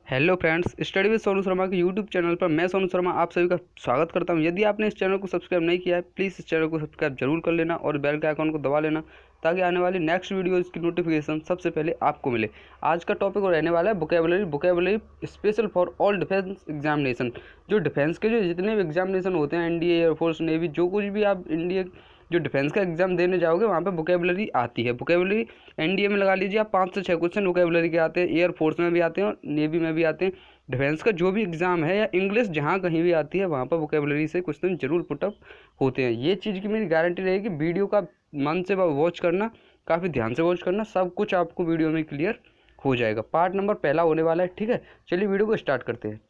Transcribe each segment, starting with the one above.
Hello friends, study with Sonu Sharma के YouTube channel पर मैं सोनू शर्मा आप सभी का स्वागत करता हूं। यदि आपने इस चैनल को सब्सक्राइब नहीं किया है, प्लीज़ इस चैनल को सब्सक्राइब जरूर कर लेना और बेल के आइकन को दबा लेना ताकि आने वाली नेक्स्ट वीडियोज़ की नोटिफिकेशन सबसे पहले आपको मिले। आज का टॉपिक रहने वाला है vocabulary special for all defence examination. जो डिफेंस के जो जितने भी एग्जामिनेशन होते हैं, एनडीए, एयरफोर्स, नेवी, जो कुछ भी आप इंडिया जो डिफेंस का एग्जाम देने जाओगे वहाँ पे वोकेबलरी आती है। वोकेबलरी एनडीए में लगा लीजिए आप 5 से 6 क्वेश्चन वोकेबलरी के आते हैं, एयरफोर्स में भी आते हैं और नेवी में भी आते हैं। डिफेंस का जो भी एग्जाम है या इंग्लिश जहाँ कहीं भी आती है वहाँ पर वोकेबलरी से क्वेश्चन जरूर पुटअप होते हैं। ये चीज़ की मेरी गारंटी रहेगी। वीडियो का मन से वॉच करना, काफ़ी ध्यान से वॉच करना, सब कुछ आपको वीडियो में क्लियर हो जाएगा। पार्ट नंबर पहला होने वाला है, ठीक है। चलिए वीडियो को स्टार्ट करते हैं।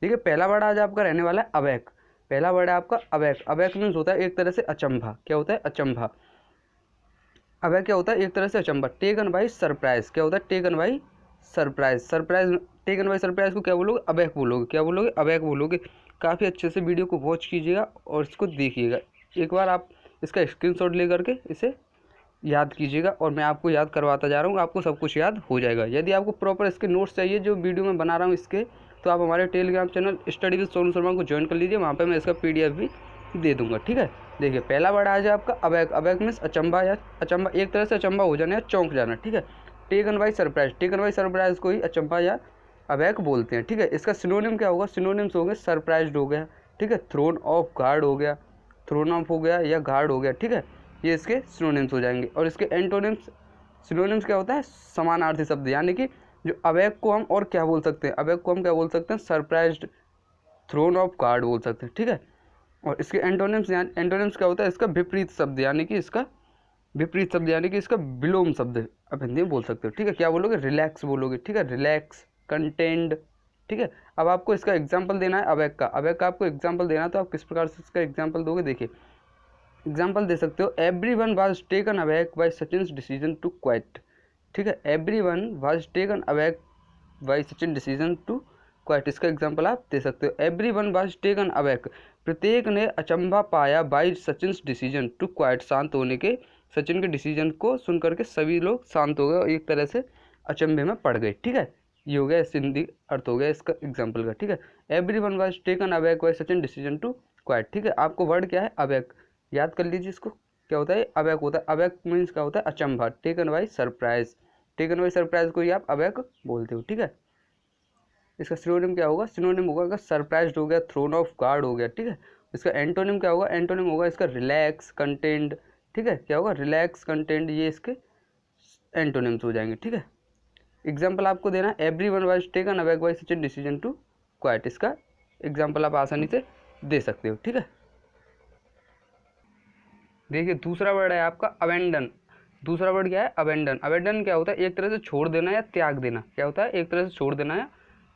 ठीक है, पहला वर्ड आज आपका रहने वाला है अवैक। पहला वर्ड है आपका अवैक। अवैक मीन्स होता है एक तरह से अचंभा। क्या होता है? अचंभा। अवैक क्या होता है? एक तरह से अचंभा। Taken by surprise. क्या होता है? Taken by surprise. Surprise, taken by surprise को क्या बोलोगे? अवैक बोलोगे। क्या बोलोगे? अवैक बोलोगे। काफ़ी अच्छे से वीडियो को वॉच कीजिएगा और इसको देखिएगा। एक बार आप इसका स्क्रीनशॉट ले करके इसे याद कीजिएगा और मैं आपको याद करवाता जा रहा हूँ, आपको सब कुछ याद हो जाएगा। यदि आपको प्रॉपर इसके नोट्स चाहिए जो वीडियो में बना रहा हूँ इसके, तो आप हमारे Telegram channel study with Sonu Sharma को ज्वाइन कर लीजिए। वहाँ पे मैं इसका पीडीएफ भी दे दूँगा, ठीक है। देखिए, पहला वर्ड आ जाए आपका अवैक। अवैक मीन्स अचंभा या अचंभा, एक तरह से अचंभा हो जाना या चौंक जाना, ठीक है। Taken by surprise. Taken by surprise को ही अचंभा या अवैक बोलते हैं, ठीक है। इसका सिनोनिम क्या होगा? सिनोनिम्स हो गए सरप्राइज्ड हो गया, ठीक है, थ्रोन ऑफ गार्ड हो गया, थ्रोन ऑफ हो गया या गार्ड हो गया, ठीक है। ये इसके सिनोनिम्स हो जाएंगे। और इसके एंटोनिम्स, सिनोनिम्स क्या होता है? समानार्थी शब्द। यानी कि जो अवैक को हम और क्या बोल सकते हैं? अवैक को हम क्या बोल सकते हैं? सरप्राइज्ड, थ्रोन ऑफ गार्ड बोल सकते हैं, ठीक है। और इसके एंटोनिम्स, एंटोनिम्स क्या होता है? इसका विपरीत शब्द, यानी कि इसका विपरीत शब्द, यानी कि इसका विलोम शब्द आप हिंदी में बोल सकते हो, ठीक है। क्या बोलोगे? रिलैक्स बोलोगे, ठीक है। रिलैक्स, कंटेंड, ठीक है। अब आपको इसका एग्जाम्पल देना है अवैक का। अवैक का आपको एग्जाम्पल देना है, तो आप किस प्रकार से इसका एग्जाम्पल दोगे? देखिए, एग्जाम्पल दे सकते हो, everyone was taken aback by Sachin's decision to quit, ठीक है। Everyone was taken aback by Sachin decision to quit, इसका एग्जाम्पल आप दे सकते हो। एवरीवन वाज टेकन अबैक, प्रत्येक ने अचंभा पाया, by Sachin's decision to quit, शांत होने के, सचिन के डिसीजन को सुन करके सभी लोग शांत हो गए और एक तरह से अचंभे में पड़ गए, ठीक है। ये हो गया हिंदी अर्थ हो गया इसका एग्जाम्पल का, ठीक है। Everyone was taken aback by Sachin decision to quit, ठीक है। आपको वर्ड क्या है? अबैक, याद कर लीजिए इसको। क्या होता है? अबैक होता है। अबैक मीन्स क्या होता है? अचंभा। Taken by surprise, taken by surprise को ही आप अबैक बोलते हो, ठीक है। इसका सिनोनिम क्या होगा? सिनोनिम होगा सरप्राइज्ड हो गया, थ्रोन ऑफ गार्ड हो गया, ठीक है। इसका एंटोनिम क्या होगा? एंटोनिम होगा इसका रिलैक्स, कंटेंड, ठीक है। क्या होगा? रिलैक्स, कंटेंड, ये इसके एंटोनिम्स हो जाएंगे, ठीक है। एग्जाम्पल आपको देना है, every one was taken aback by such a decision to quite, इसका एग्जाम्पल आप आसानी से दे सकते हो, ठीक है। देखिए, दूसरा वर्ड है आपका अबेंडन। दूसरा वर्ड क्या है? अबेंडन। अबेंडन क्या होता है? एक तरह से छोड़ देना या त्याग देना। क्या होता है? एक तरह से छोड़ देना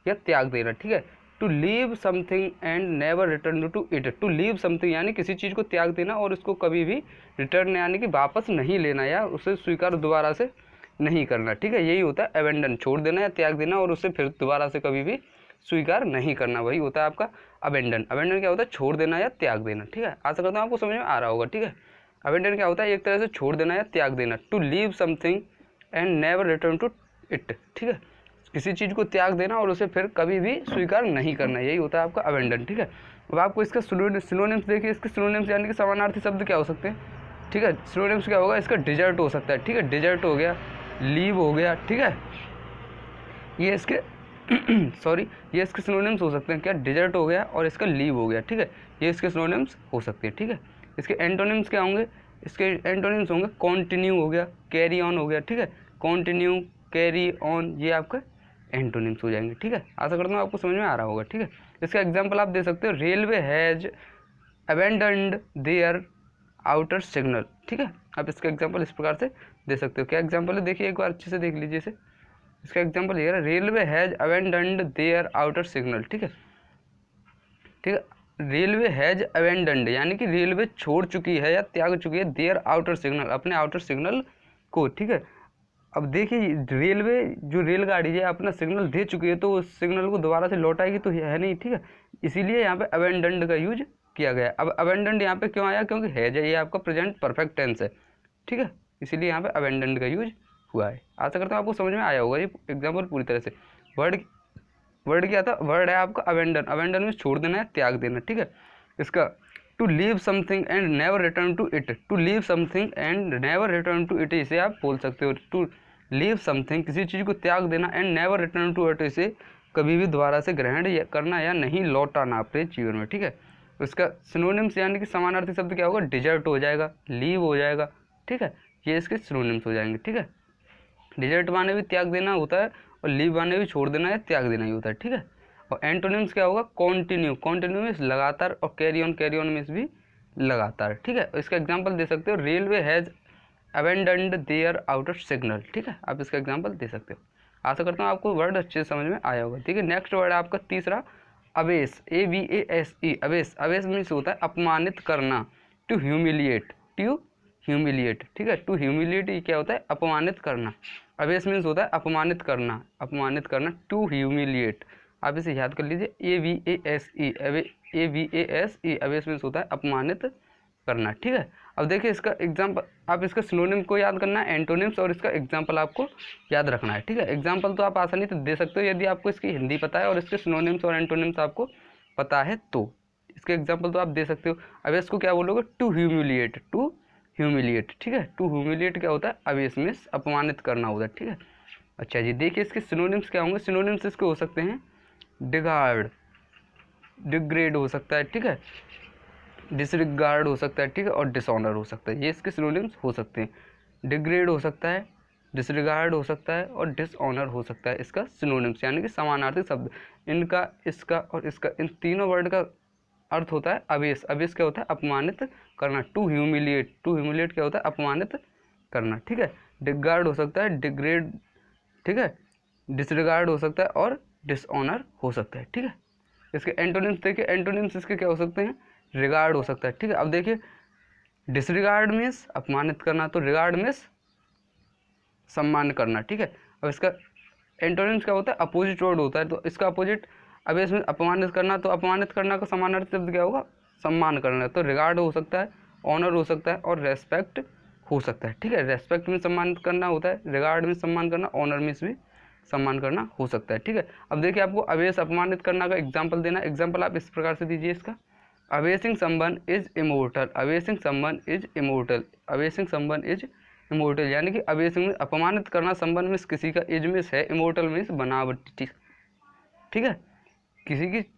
या त्याग देना, ठीक है। To leave something and never return to it. To leave something यानी किसी चीज़ को त्याग देना और उसको कभी भी रिटर्न यानी कि वापस नहीं लेना या उसे स्वीकार दोबारा से नहीं करना, ठीक है। यही होता है अबेंडन, छोड़ देना या त्याग देना और उसे फिर दोबारा से कभी भी स्वीकार नहीं करना, वही होता है आपका अबेंडन। अबेंडन क्या होता है? छोड़ देना या त्याग देना, ठीक है। आशा करता हूँ आपको समझ में आ रहा होगा, ठीक है। अबेंडन क्या होता है? एक तरह से छोड़ देना या त्याग देना। To leave something and never return to it, ठीक है। किसी चीज़ को त्याग देना और उसे फिर कभी भी स्वीकार नहीं करना, यही होता है आपका अबेंडन, ठीक है। अब आपको इसका सिनोनिम्स देखिए। इसके सिनोनिम्स यानी कि समानार्थी शब्द क्या हो सकते हैं, ठीक है। सिनोनिम्स क्या होगा? इसका डिजर्ट हो सकता है, ठीक है। डिजर्ट हो गया, लीव हो गया, ठीक है। ये इसके सॉरी, ये इसके सिनोनिम्स हो सकते हैं। क्या? डिजर्ट हो गया और इसका लीव हो गया, ठीक है। ये इसके सिनोनिम्स हो सकते हैं, ठीक है। इसके एंटोनिम्स क्या होंगे? इसके एंटोनिम्स होंगे कॉन्टिन्यू हो गया, कैरी ऑन हो गया, ठीक है। कॉन्टिन्यू, कैरी ऑन, ये आपका एंटोनिम्स हो जाएंगे, ठीक है। आशा करता हूँ आपको समझ में आ रहा होगा, ठीक है। इसका एग्जाम्पल आप दे सकते हो, railway has abandoned their outer signal, ठीक है। आप इसका एग्जाम्पल इस प्रकार से दे सकते हो। क्या एग्जाम्पल है? देखिए एक बार अच्छे से देख लीजिए इसे। इसका एग्जाम्पल ये है, railway has abandoned their outer signal, ठीक है। ठीक है, रेलवे हैज अबेंडन्ड यानी कि रेलवे छोड़ चुकी है या त्याग चुकी है देयर आउटर सिग्नल, अपने आउटर सिग्नल को, ठीक है। अब देखिए, रेलवे जो रेलगाड़ी है अपना सिग्नल दे चुकी है तो उस सिग्नल को दोबारा से लौटाएगी तो है नहीं, ठीक है। इसीलिए यहाँ पे अबेंडन्ड का यूज किया गया। अब अबेंडन्ड यहाँ पे क्यों आया? क्योंकि हैज है, ये आपका प्रेजेंट परफेक्ट टेंस है, ठीक है। इसीलिए यहाँ पे अबेंडन्ड का यूज हुआ है। आशा करता हूँ आपको समझ में आया होगा ये एग्जाम्पल पूरी तरह से। वर्ड वर्ड क्या था, वर्ड है आपका अबेंडन, अबेंडन में छोड़ देना है, त्याग देना, ठीक है। इसका to leave something and never return to it, to leave something and never return to it, इसे आप बोल सकते हो। टू लीव समथिंग, किसी चीज़ को त्याग देना, and never return to it, इसे कभी भी दोबारा से ग्रहण करना या नहीं लौटाना अपने जीवन में, ठीक है। उसका सिनोनिम्स यानी कि समानार्थी शब्द क्या होगा, डिजर्ट हो जाएगा, लीव हो जाएगा, ठीक है, ये इसके सिनोनिम्स हो जाएंगे, ठीक है। डिजर्ट माने भी त्याग देना होता है और लीव माने भी छोड़ देना या त्याग देना ही होता है, ठीक है। और एंटोनिम्स क्या होगा, कॉन्टिन्यू, कॉन्टिन्यू मीन्स लगातार, और कैरी ऑन मीन्स भी लगातार, ठीक है। इसका एग्जांपल दे सकते हो, railway has abandoned their outer signal, ठीक है, आप इसका एग्जांपल दे सकते हो। आशा करता हूँ आपको वर्ड अच्छे से समझ में आया होगा। ठीक है, नेक्स्ट वर्ड है आपका तीसरा abyss, ABASE, abyss. Abyss means होता है अपमानित करना, टू ह्यूमिलिएट, टू ह्यूमिलिएट, ठीक है। टू ह्यूमिलिएट ये क्या होता है, अपमानित करना। अबेस मीन्स होता है अपमानित करना, अपमानित करना, टू ह्यूमिलिएट। आप इसे याद कर लीजिए, ABASE, ABASE, अबेस मीन्स होता है अपमानित करना, ठीक है। अब देखिए इसका एग्जाम्पल, आप इसका सिनोनिम को याद करना है, एंटोनिम्स, और इसका एग्जाम्पल आपको याद रखना है, ठीक है। एग्जाम्पल तो आप आसानी से दे सकते हो यदि आपको इसकी हिंदी पता है और इसके सिनोनिम्स और एंटोनिम्स आपको पता है तो इसके एग्जाम्पल तो आप दे सकते हो। अब इसको क्या बोलोगे, टू ह्यूमिलिएट, टू ह्यूमिलिएट, ठीक है। टू ह्यूमिलिएट क्या होता है, अब इसमें अपमानित करना होता है, ठीक है। अच्छा जी, देखिए इसके सिनोनिम्स क्या होंगे। सिनोनिम्स इसके हो सकते हैं डिगार्ड, डिग्रेड हो सकता है, ठीक है, डिसरिगार्ड हो सकता है, ठीक है, और डिसऑनर हो सकता है। ये इसके सिनोनिम्स हो सकते हैं। डिग्रेड हो सकता है, डिसरिगार्ड हो सकता है, और डिसऑनर हो सकता है इसका सिनोनिम्स, यानी कि समानार्थी शब्द। इनका, इसका और इसका, इन तीनों वर्ड का अर्थ होता है अबेस। अबेस क्या होता है, अपमानित करना। टू ह्यूमिलिएट, टू ह्यूमिलिएट क्या होता है, अपमानित करना, ठीक है। डिगार्ड हो सकता है, डिग्रेड, ठीक है, डिसरिगार्ड हो सकता है, और डिसऑनर हो सकता है, ठीक है। इसके एंटोनिम्स देखिए, एंटोनिम्स इसके क्या हो सकते हैं, रिगार्ड हो सकता है, ठीक है। अब देखिए डिसरिगार्ड मीन्स अपमानित करना, तो रिगार्ड मीन्स सम्मान करना, ठीक है। अब इसका एंटोनिम्स क्या होता है, अपोजिट वर्ड होता है, तो इसका अपोजिट, अब इसमें अपमानित करना, तो अपमानित करना का समानार्थी शब्द क्या होगा, सम्मान करना, तो रिगार्ड हो सकता है, ऑनर हो सकता है, और रेस्पेक्ट हो सकता है, ठीक है। रेस्पेक्ट में सम्मान करना होता है, रिगार्ड में सम्मान करना, ऑनर में भी सम्मान करना हो सकता है, ठीक है। अब देखिए आपको अवेश अपमानित करना का एग्जाम्पल देना, एग्जाम्पल आप इस प्रकार से दीजिए इसका, abasing someone is immortal, abasing someone is immortal, abasing someone is immortal, यानी कि अवेसिंग में अपमानित करना, संबंध में किसी का, इज में है, इमोर्टल में बनावटी, ठीक है।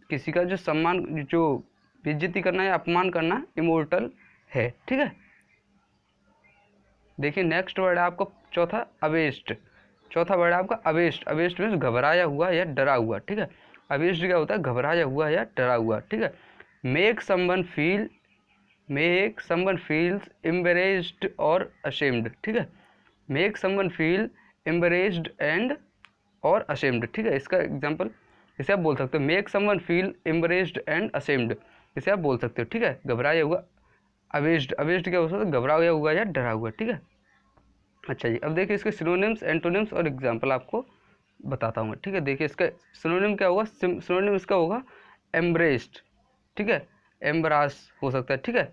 किसी का जो सम्मान, जो बेइज्जती करना या अपमान करना इमोर्टल है, ठीक है। देखिए नेक्स्ट वर्ड है आपका चौथा अवेस्ट, चौथा वर्ड है आपका अवेस्ट। अवेस्ट मीन्स घबराया हुआ या डरा हुआ, ठीक है। अवेस्ट क्या होता है, घबराया हुआ या डरा हुआ, ठीक है। Make someone feel, make someone feels embarrassed और अशेम्ड, ठीक है। Make someone feel embarrassed and और अशेम्ड, ठीक है। इसका एग्जांपल इसे आप बोल सकते हो, make someone feel embarrassed and ashamed, इसे आप बोल सकते हो, ठीक है। घबराया हुआ, अवेस्ड, अवेस्ड क्या हो सकता है, घबराया हुआ या डरा हुआ, ठीक है। अच्छा जी, अब देखिए इसके सिनोनिम्स, एंटोनिम्स और एग्जाम्पल आपको बताता हूँ मैं, ठीक है। देखिए इसका सिनोनिम क्या होगा, सिनोनिम इसका होगा एम्ब्रेस्ड, ठीक है, एम्बरास हो सकता है, ठीक है,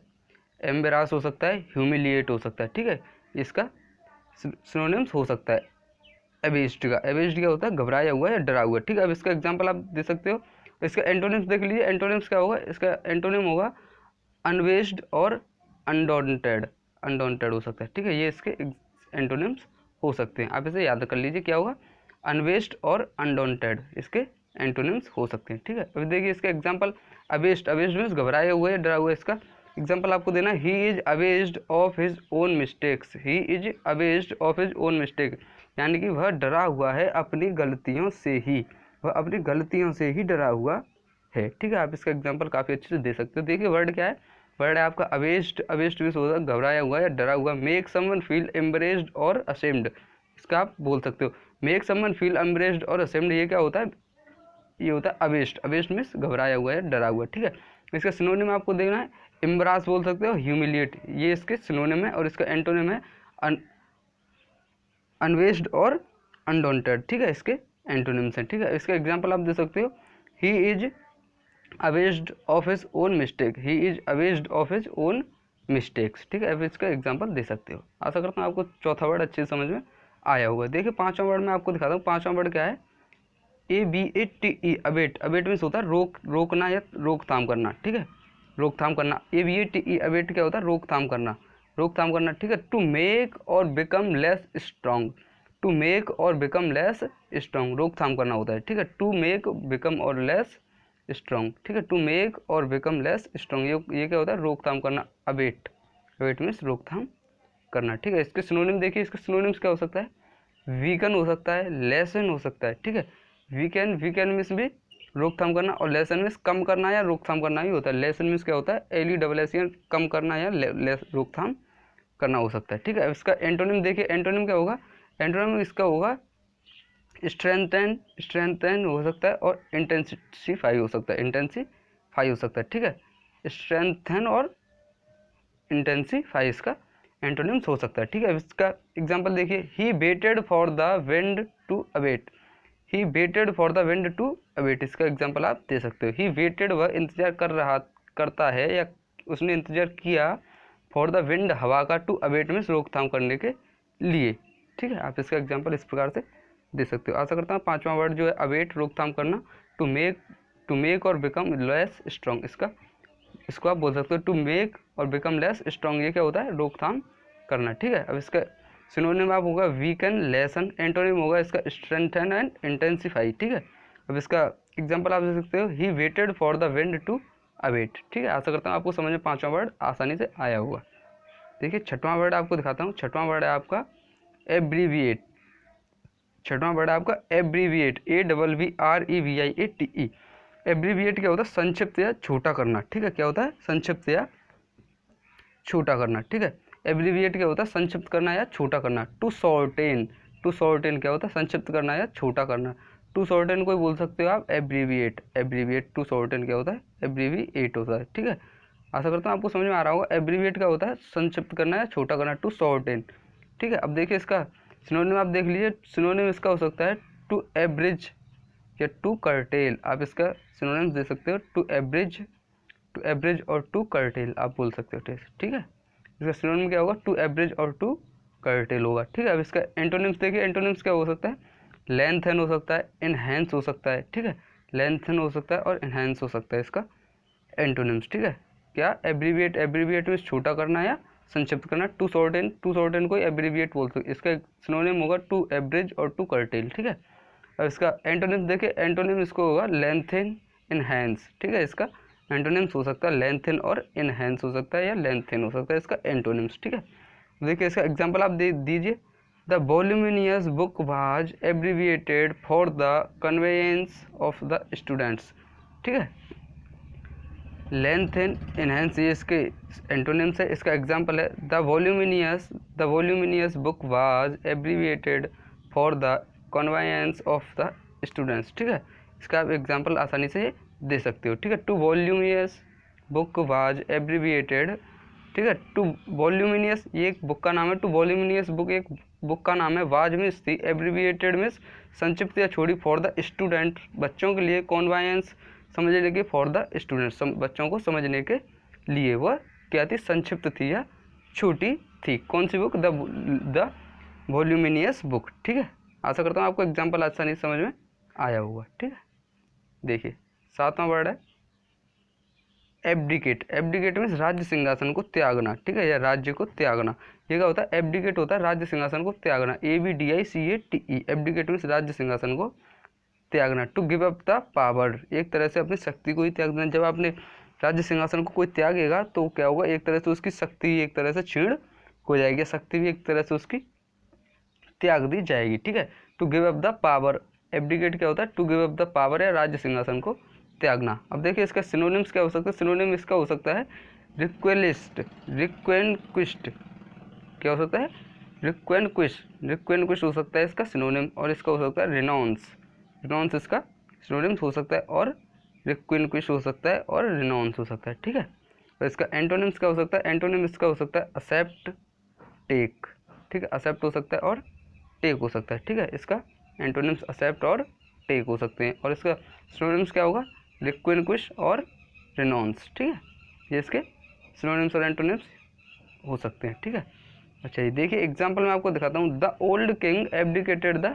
एम्बेरास हो सकता है, ह्यूमिलिएट हो सकता है, ठीक है। इसका सिनोनिम्स हो सकता है एबेस्ड का, एबेस्ड क्या होता है, घबराया हुआ या डरा हुआ, ठीक है। अब इसका एग्जांपल आप दे सकते हो, इसका एंटोनिम्स देख लीजिए, एंटोनिम्स क्या होगा, इसका एंटोनिम होगा अनवेस्ड और अनडॉन्टेड, अनडॉन्टेड हो सकता है, ठीक है। ये इसके एंटोनिम्स हो सकते हैं, आप इसे याद कर लीजिए, क्या होगा, अनवेस्ड और अनडॉन्टेड इसके एंटोनिम्स हो सकते हैं, ठीक है। अभी देखिए इसका एग्जांपल, अवेस्ड, अवेस्ड मीन्स घबराया हुआ या डरा हुआ, इसका एग्जाम्पल आपको देना, he is abased of his own mistakes, he is abased of his own mistake, यानी कि वह डरा हुआ है अपनी गलतियों से ही, वह अपनी गलतियों से ही डरा हुआ है, ठीक है। आप इसका एग्जाम्पल काफ़ी अच्छे से दे सकते हो। देखिए वर्ड क्या है, वर्ड है आपका अवेस्ड, अवेस्ड मीन्स होता है घबराया हुआ या डरा हुआ। मेक समवन फील एम्बरेस्ड और असेम्ड, इसका आप बोल सकते हो, मेक समवन फील एम्बरेस्ड और असेम्ड, ये क्या होता है, ये होता है अवेस्ड, अवेस्ड मीन्स घबराया हुआ या डरा हुआ, ठीक है। इसका सिनोनिम आपको देखना है, एम्बरास बोल सकते हो, ह्यूमिलिएट, ये इसके सिनोनिम है, और इसका एंटोनिम है अनवेस्ड और अनडॉन्टेड, ठीक है, इसके एंटोनिम्स हैं, ठीक है। इसका एग्जांपल आप दे सकते हो, he is abased of his own mistake, he is abased of his own mistakes, ठीक है। अब इसका एग्जांपल दे सकते हो। आशा करता हूँ आपको चौथा वर्ड अच्छे से समझ में आया होगा। देखिए पांचवा वर्ड मैं आपको दिखाता हूँ, पांचवा वर्ड क्या है, ABATE अबेट, अबेट मीन्स होता है रोकना या रोकथाम करना, ठीक है, रोकथाम करना। ABATE अबेट क्या होता है, रोकथाम करना, रोकथाम करना, ठीक है। टू मेक और become less strong, to make और बिकम लेस स्ट्रॉन्ग, रोकथाम करना होता है, ठीक है। टू मेक बिकम और लेस स्ट्रॉन्ग, ठीक है, टू मेक और बिकम लेस स्ट्रॉन्ग, ये क्या होता है, रोकथाम करना। अबेट, अबेट मीन्स रोकथाम करना, ठीक है। इसके सिनोनिम देखिए, इसके सिनोनिम्स क्या हो सकता है, वीकन हो सकता है, लेसन हो सकता है, ठीक है। वीकन, वीकन मीन्स भी रोकथाम करना, और लेसन मीन्स कम करना या रोकथाम करना ही होता है। लेसन मीन्स क्या होता है, LESSEN, कम करना या रोकथाम करना हो सकता है, ठीक है। इसका एंटोनिम देखिए, एंटोनिम क्या होगा, एंटोनिम इसका होगा स्ट्रेंथन, स्ट्रेंथन हो सकता है, और इंटेंसिफाई हो सकता है, इंटेंसिफाई हो सकता है, ठीक है। स्ट्रेंथन और इंटेंसिफाई इसका एंटोनिम्स हो सकता है, ठीक है। इसका एग्जांपल देखिए, he waited for the wind to abate, he waited for the wind to abate, इसका एग्जांपल आप दे सकते हो। ही वेटेड, वह इंतजार करता है या उसने इंतजार किया, फॉर द विंड, हवा का, टू अबेट मीन्स रोकथाम करने के लिए, ठीक है। आप इसका एग्जांपल इस प्रकार से दे सकते हो। आशा करता हूँ पांचवा वर्ड जो है अबेट, रोकथाम करना। टू मेक और बिकम लेस स्ट्रॉन्ग, इसको आप बोल सकते हो टू मेक और बिकम लेस स्ट्रॉन्ग, ये क्या होता है, रोकथाम करना, ठीक है। अब इसका सिनोनिम आप होगा वीकन, लेसन, एंटोनिम होगा इसका स्ट्रेंथन एंड इंटेंसिफाई, ठीक है। अब इसका एग्जांपल आप दे सकते हो, he waited for the wind to abate, ठीक है। आशा करता हूँ आपको समझ में पांचवा वर्ड आसानी से आया होगा। देखिए छठवां वर्ड आपको दिखाता हूँ। छठवां वर्ड है आपका एब्रीविएट, छठवां वर्ड है आपका एब्रीविएट, ABBREVIATE। एब्रीविएट क्या होता है, संक्षिप्त या छोटा करना, ठीक है। क्या होता है, संक्षिप्त या छोटा करना, ठीक है। एब्रीविएट क्या होता है, संक्षिप्त करना या छोटा करना। टू शॉर्टेन, टू शॉर्टेन क्या होता है, संक्षिप्त करना या छोटा करना। टू शॉर्टेन को बोल सकते हो आप एब्रीविएट, एब्रीविएट, टू शॉर्टेन क्या होता है, एब्रीविएट होता है, ठीक है। आशा करता हूँ आपको समझ में आ रहा होगा। एब्रीविएट क्या होता है, संक्षिप्त करना या छोटा करना, टू शॉर्टेन, ठीक है। अब देखिए इसका सिनोनिम आप देख लीजिए, सिनोनिम इसका हो सकता है टू एब्रिज या टू कर्टेल, आप इसका सिनोनिम्स दे सकते हो, टू एब्रिज और टू कर्टेल आप बोल सकते हो, ठीक है। इसका सिनोनिम क्या होगा, टू एब्रिज और टू कर्टेल होगा, ठीक है। अब इसका एंटोनिम्स देखिए, एंटोनिम्स क्या हो सकता है, लेंथन हो सकता है, इनहेंस हो सकता है, ठीक है, लेंथन हो सकता है और इनहेंस हो सकता है इसका एंटोनिम्स, ठीक है। क्या एब्रीविएट, एब्रीविएट में छोटा करना या संक्षिप्त करना। टू शॉर्टेन को एब्रीविएट बोल सकते, इसका सिनोनिम होगा टू एब्रिज और टू कर्टेल, ठीक है। अब इसका एंटोनिम्स देखिए, एंटोनिम इसको होगा लेंथन, इनहेंस, ठीक है। इसका एंटोनिम्स हो सकता है लेंथन और इनहेंस हो सकता है, या लेंथन हो सकता है इसका एंटोनिम्स, ठीक है। देखिए इसका एग्जांपल आप दे दीजिए, the voluminous book was abbreviated for the conveyance of the students, ठीक है। लेंथन, इनहेंस, ये इसके एंटोनिम्स है। इसका एग्जांपल है the voluminous book was abbreviated for the conveyance of the students, ठीक है। इसका आप एग्जांपल आसानी से दे सकते हो, ठीक है। टू वॉल्यूमिनियस बुक वाज एब्रीविएटेड, ठीक है। टू वॉल्यूमिनियस, ये एक बुक का नाम है, टू वॉल्यूमिनियस बुक एक बुक का नाम है। वाज मीन्स थी, एब्रीविएटेड मीन्स संक्षिप्त या छोड़ी, फॉर द स्टूडेंट बच्चों के लिए, कॉन्वायंस समझने के, फॉर द स्टूडेंट्स बच्चों को समझने के लिए, वह क्या थी, संक्षिप्त थी या छोटी थी। कौन सी बुक, द वॉल्यूमिनियस बुक, ठीक है। आशा करता हूँ आपको एग्जाम्पल आसानी से समझ में आया होगा, ठीक है। देखिए सातवां वर्ड है एब्डिकेट, एब्डिकेट मीन्स राज्य सिंहासन को त्यागना, ठीक है, या राज्य को त्यागना। ये क्या होता है, एब्डिकेट होता है राज्य सिंहासन को त्यागना, ABDICATE, एब्डिकेट मीन्स राज्य सिंहासन को त्यागना। To give up the power, एक तरह से अपनी शक्ति को ही त्याग देना। जब आपने राज्य सिंहासन को कोई त्यागेगा तो क्या होगा, एक तरह से उसकी शक्ति एक तरह से क्षीण हो जाएगी, शक्ति भी एक तरह से उसकी त्याग दी जाएगी, ठीक है। To give up the power, abdicate क्या होता है, to give up the power या राज्य सिंहासन को त्यागना। अब देखिए इसका सिनोनिम्स क्या हो सकता है, सिनोनिम इसका हो सकता है रिक्वेलिस्ट, रिक्वेनक्विस्ट, क्या हो सकता है, रिक्वेनक्विस्ट हो सकता है इसका सिनोनिम, और इसका हो सकता है रिनाउंस, रिनाउंस इसका सिनोनिम्स हो सकता है, और रिक्वेनक्विस्ट हो सकता है, और रिनाउंस हो सकता है, ठीक है। और इसका एंटोनिम्स क्या हो सकता है, एंटोनिम इसका हो सकता है असेप्ट, टेक, ठीक है, असेप्ट हो सकता है और टेक हो सकता है, ठीक है। इसका एंटोनिम्स असेप्ट और टेक हो सकते हैं, और इसका सिनोनिम्स क्या होगा, रिक्वेनक्विस्ट और रिनाउंस, ठीक है। ये इसके सिनोनिम्स और एंटोनिम्स हो सकते हैं, ठीक है। अच्छा ये देखिए एग्जांपल मैं आपको दिखाता हूँ। The old king abdicated the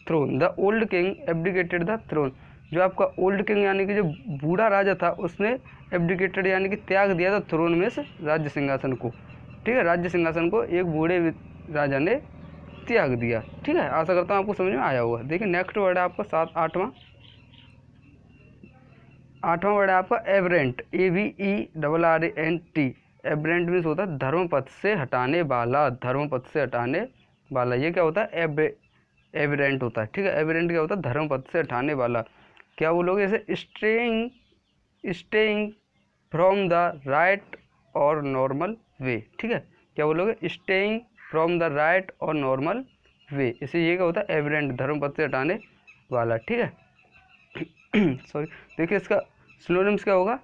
throne, the old king abdicated the throne. जो आपका ओल्ड किंग यानी कि जो बूढ़ा राजा था उसने एब्डिकेटेड यानी कि त्याग दिया था थ्रोन में से राज्य सिंहासन को। ठीक है, राज्य सिंहासन को एक बूढ़े राजा ने त्याग दिया। ठीक है, आशा करता हूँ आपको समझ में आया होगा। देखिए नेक्स्ट वर्ड है आपका आठवां वर्ड है आपका एबरेंट, ABERRENT। एबरेंट मीन्स होता है धर्मपथ से हटाने वाला, धर्मपथ से हटाने वाला। ये क्या होता है? एबरेंट होता है। ठीक है, एबरेंट क्या होता है? धर्मपथ से हटाने वाला। क्या बोलोगे इसे? स्टेइंग फ्रॉम द राइट और नॉर्मल वे। ठीक है, क्या बोलोगे? स्टेइंग फ्रॉम द राइट और नॉर्मल वे। इसे ये क्या होता है? एबरेंट, धर्मपथ से हटाने वाला। ठीक है सॉरी। देखिए इसका सिनोनिम्स क्या होगा?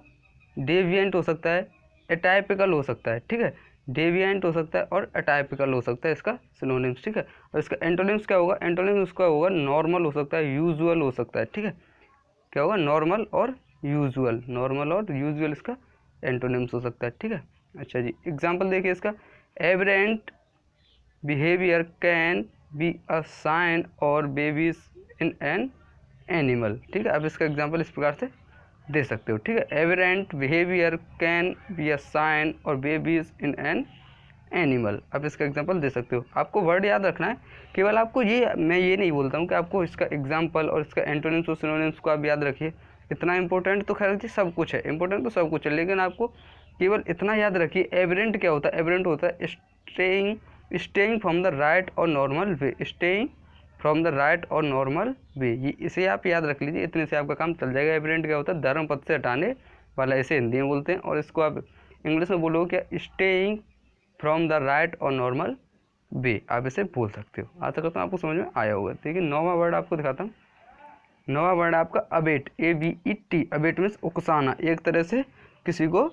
डेविएंट हो सकता है, एटाइपिकल हो सकता है। ठीक है, डेविएंट हो सकता है और एटाइपिकल हो सकता है इसका सिनोनिम्स। ठीक है, और इसका एंटोनिम्स क्या होगा? एंटोनिम्स उसका होगा नॉर्मल हो सकता है, यूजुअल हो सकता है। ठीक है, क्या होगा? नॉर्मल और यूजुअल, नॉर्मल और यूजुअल इसका एंटोनिम्स हो सकता है। ठीक है, अच्छा जी, एग्जाम्पल देखिए इसका। Aberrant behaviour can be a sign और बेबीज इन एन एनिमल। ठीक है, अब इसका एग्जाम्पल इस प्रकार से दे सकते हो। ठीक है, aberrant behaviour can be a sign और बेबीज इन एन एनिमल। अब इसका एग्जाम्पल दे सकते हो। आपको वर्ड याद रखना है, केवल आपको ये, मैं ये नहीं बोलता हूँ कि आपको इसका एग्जाम्पल और इसका एंटोनिम्स और सिनोनिम्स को आप याद रखिए। इतना इंपॉर्टेंट तो खैर जी सब कुछ है, इंपॉर्टेंट तो सब कुछ है, लेकिन आपको केवल इतना याद रखिए। एबरेंट क्या होता है? एबरेंट होता है स्टेइंग फ्रॉम द राइट और normal way, staying from the right और नॉर्मल वे। ये इसे आप याद रख लीजिए, इतने से आपका काम चल जाएगा। एबरेंट क्या होता है? धर्म पथ से हटाने वाला, इसे हिंदी में बोलते हैं। और इसको आप इंग्लिश में बोलोगे क्या? स्टेइंग फ्रॉम द राइट और नॉर्मल वे, आप इसे बोल सकते हो। आशा करता हूँ आपको समझ में आया होगा। देखिए नौवां वर्ड आपको दिखाता हूँ। नौवां वर्ड आपका अबेट, ABET। अबेट मीन्स उकसाना, एक तरह से किसी को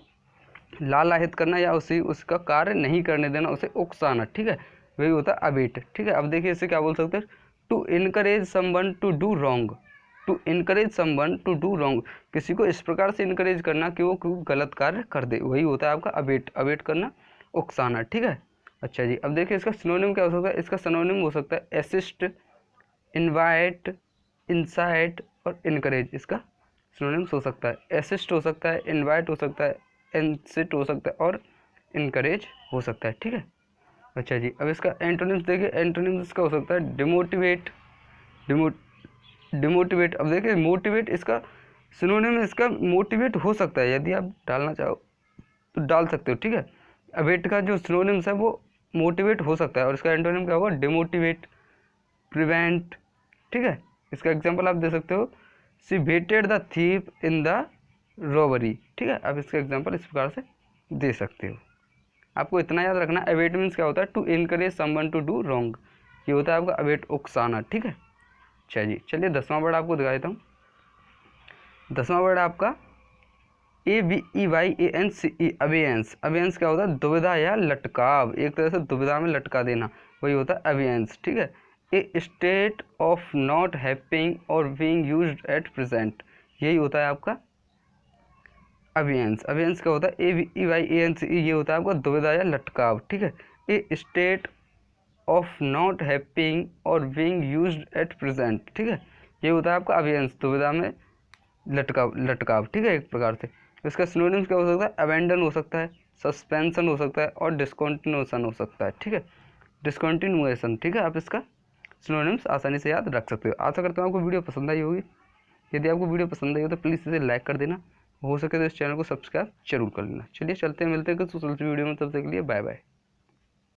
लालाहित करना या उसका कार्य नहीं करने देना, उसे उकसाना। ठीक है, वही होता है अबेट। ठीक है, अब देखिए इसे क्या बोल सकते हैं? To encourage someone to do wrong, to encourage someone to do wrong. किसी को इस प्रकार से इनकरेज करना कि वो कोई गलत कार्य कर दे, वही होता है आपका अबेट। अबेट करना, उकसाना। ठीक है, अच्छा जी, अब देखिए इसका सिनोनिम क्या हो सकता है? इसका सिनोनिम हो सकता है असिस्ट, इनवाइट, इंसाइट और इनकरेज। इसका सिनोनिम्स हो सकता है असिस्ट हो सकता है, इनवाइट हो सकता है, इंसिट हो सकता है और इनकरेज हो सकता है। ठीक है, अच्छा जी, अब इसका एंटोनिम्स देखिए। एंटोनिम्स इसका हो सकता है डिमोटिवेट, डिमोटिवेट। अब देखिए मोटिवेट, इसका सिनोनिम इसका मोटिवेट हो सकता है, यदि आप डालना चाहो तो डाल सकते हो। ठीक है, अबेट का जो सिनोनिम्स है वो मोटिवेट हो सकता है और इसका एंटोनिम क्या होगा? Demotivate, prevent. ठीक है, इसका एग्जांपल आप दे सकते हो, she abetted the thief in the robbery. ठीक है, आप इसका एग्जांपल इस प्रकार से दे सकते हो। आपको इतना याद रखना, अबेट मीन्स क्या होता है? To encourage someone to do wrong, ये होता है आपका अबेट, उकसाना। ठीक है, अच्छा जी, चलिए 10वां वर्ड आपको दिखा देता हूँ। 10वां वर्ड आपका ABEYANCE, अबेयंस। अबेयंस क्या होता है? दुविधा या लटकाव, एक तरह से दुविधा में लटका देना, वही होता है अबेयंस। ठीक है, ए स्टेट ऑफ नॉट हैपनिंग और बीइंग यूज्ड एट प्रेजेंट, यही होता है आपका अबेयंस। अबेयंस क्या होता है? ABEYANCE, ये होता है आपका दुविधा या लटकाव। ठीक है, ए स्टेट ऑफ नॉट हैपनिंग और बीइंग यूज्ड एट प्रेजेंट। ठीक है, ये होता है आपका अबेयंस, दुविधा में लटकाव। ठीक है, एक प्रकार से। इसका सिनोनिम्स क्या हो सकता है? अबेंडन हो सकता है, सस्पेंशन हो सकता है और डिसकंटिन्यूएशन हो सकता है। ठीक है, डिसकंटिन्यूएशन। ठीक है, आप इसका सिनोनिम्स आसानी से याद रख सकते हो। आशा करता हूँ आपको वीडियो पसंद आई होगी। यदि आपको वीडियो पसंद आई हो तो प्लीज़ इसे लाइक कर देना, हो सके तो इस चैनल को सब्सक्राइब जरूर कर लेना। चलिए चलते हैं, मिलते हैं कुछ वीडियो में, तब तक के लिए बाय बाय।